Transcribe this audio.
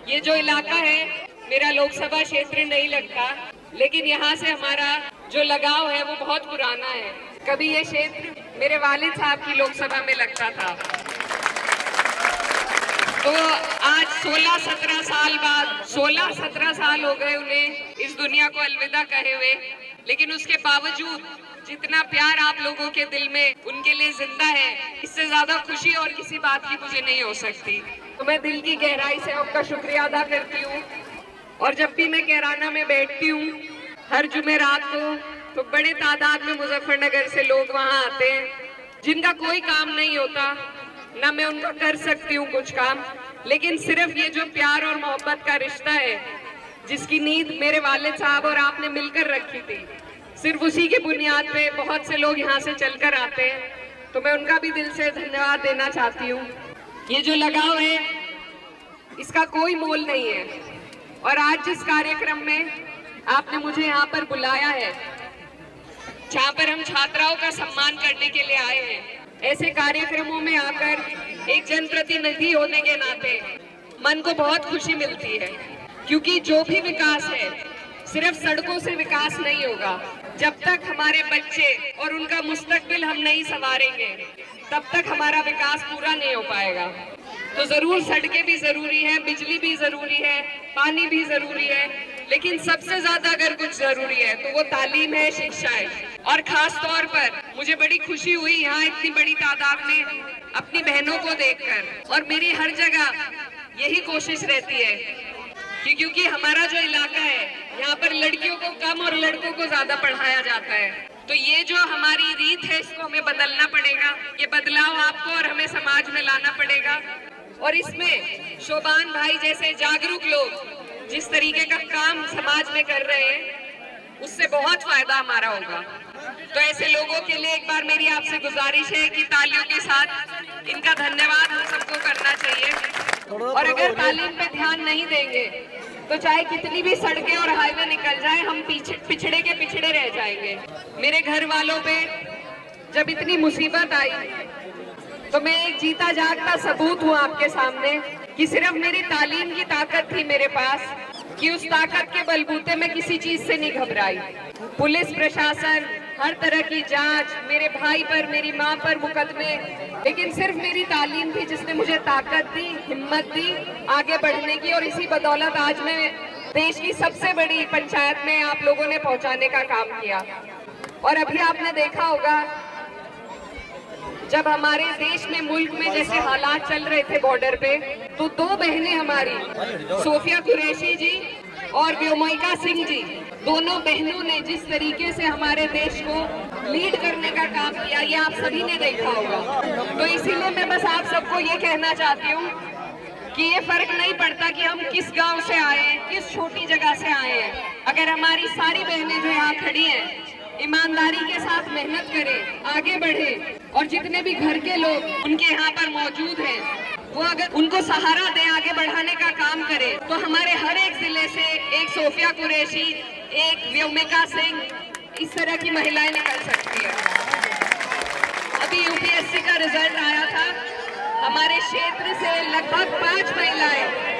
ये जो इलाका है मेरा लोकसभा क्षेत्र नहीं लगता, लेकिन यहाँ से हमारा जो लगाव है वो बहुत पुराना है। कभी ये क्षेत्र मेरे वालिद साहब की लोकसभा में लगता था। तो आज 16-17 साल बाद 16-17 साल हो गए उन्हें इस दुनिया को अलविदा कहे हुए, लेकिन उसके बावजूद जितना प्यार आप लोगों के दिल में उनके लिए जिंदा है, इससे ज्यादा खुशी और किसी बात की मुझे नहीं हो सकती। तो मैं दिल की गहराई से आपका शुक्रिया अदा करती हूँ। और जब भी मैं कैराना में बैठती हूँ हर जुमेरात को, तो बड़े तादाद में मुजफ्फरनगर से लोग वहाँ आते हैं जिनका कोई काम नहीं होता, ना मैं उनका कर सकती हूँ कुछ काम, लेकिन सिर्फ ये जो प्यार और मोहब्बत का रिश्ता है जिसकी नींव मेरे वालिद साहब और आपने मिलकर रखी थी, सिर्फ उसी के बुनियाद पे बहुत से लोग यहाँ से चलकर आते हैं। तो मैं उनका भी दिल से धन्यवाद देना चाहती हूँ। ये जो लगाव है इसका कोई मोल नहीं है। और आज जिस कार्यक्रम में आपने मुझे यहाँ पर बुलाया है, जहाँ पर हम छात्राओं का सम्मान करने के लिए आए हैं, ऐसे कार्यक्रमों में आकर एक जनप्रतिनिधि होने के नाते मन को बहुत खुशी मिलती है, क्योंकि जो भी विकास है सिर्फ सड़कों से विकास नहीं होगा। जब तक हमारे बच्चे और उनका मुस्तकबिल हम नहीं संवारेंगे तब तक हमारा विकास पूरा नहीं हो पाएगा। तो जरूर सड़कें भी जरूरी है, बिजली भी जरूरी है, पानी भी जरूरी है, लेकिन सबसे ज्यादा अगर कुछ जरूरी है तो वो तालीम है, शिक्षा है। और खास तौर पर मुझे बड़ी खुशी हुई यहाँ इतनी बड़ी तादाद में अपनी बहनों को देखकर, और मेरी हर जगह यही कोशिश रहती है कि क्योंकि हमारा जो इलाका है यहाँ पर लड़कियों को कम और लड़कों को ज्यादा पढ़ाया जाता है, तो ये जो हमारी रीत है इसको हमें बदलना पड़ेगा। ये बदलाव आपको और हमें समाज में लाना पड़ेगा। और इसमें शोभान भाई जैसे जागरूक लोग जिस तरीके का काम समाज में कर रहे हैं उससे बहुत फायदा हमारा होगा। तो ऐसे लोगों के लिए एक बार मेरी आपसे गुजारिश है कि तालियों के साथ इनका धन्यवाद हम सबको करना चाहिए। और अगर तालीम पे ध्यान नहीं देंगे तो चाहे कितनी भी सड़कें और हाईवे निकल जाए, हम पिछड़े के पिछड़े रह जाएंगे। मेरे घर वालों पे जब इतनी मुसीबत आई तो मैं एक जीता जागता सबूत हूँ आपके सामने कि सिर्फ मेरी तालीम की ताकत थी मेरे पास, कि उस ताकत के बलबूते में किसी चीज से नहीं घबराई। पुलिस प्रशासन, हर तरह की जांच, मेरे भाई पर, मेरी माँ पर मुकदमे, लेकिन सिर्फ मेरी तालीम थी जिसने मुझे ताकत दी, हिम्मत दी आगे बढ़ने की। और इसी बदौलत आज मैं देश की सबसे बड़ी पंचायत में आप लोगों ने पहुंचाने का काम किया। और अभी आपने देखा होगा जब हमारे देश में, मुल्क में जैसे हालात चल रहे थे बॉर्डर पे, तो दो बहनें हमारी, सोफिया कुरैशी जी और व्योमिका सिंह जी, दोनों बहनों ने जिस तरीके से हमारे देश को लीड करने का काम किया, ये आप सभी ने देखा होगा। तो इसीलिए मैं बस आप सबको ये कहना चाहती हूँ कि ये फर्क नहीं पड़ता कि हम किस गांव से आए हैं, किस छोटी जगह से आए हैं। अगर हमारी सारी बहनें जो यहाँ खड़ी हैं ईमानदारी के साथ मेहनत करें, आगे बढ़े, और जितने भी घर के लोग उनके यहाँ पर मौजूद हैं वो अगर उनको सहारा दें, आगे बढ़ाने का काम करें, तो हमारे हर एक जिले से एक सोफिया कुरैशी, एक व्योमिका सिंह, इस तरह की महिलाएं निकल सकती है। अभी यूपीएससी का रिजल्ट आया था, हमारे क्षेत्र से लगभग 5 महिलाएं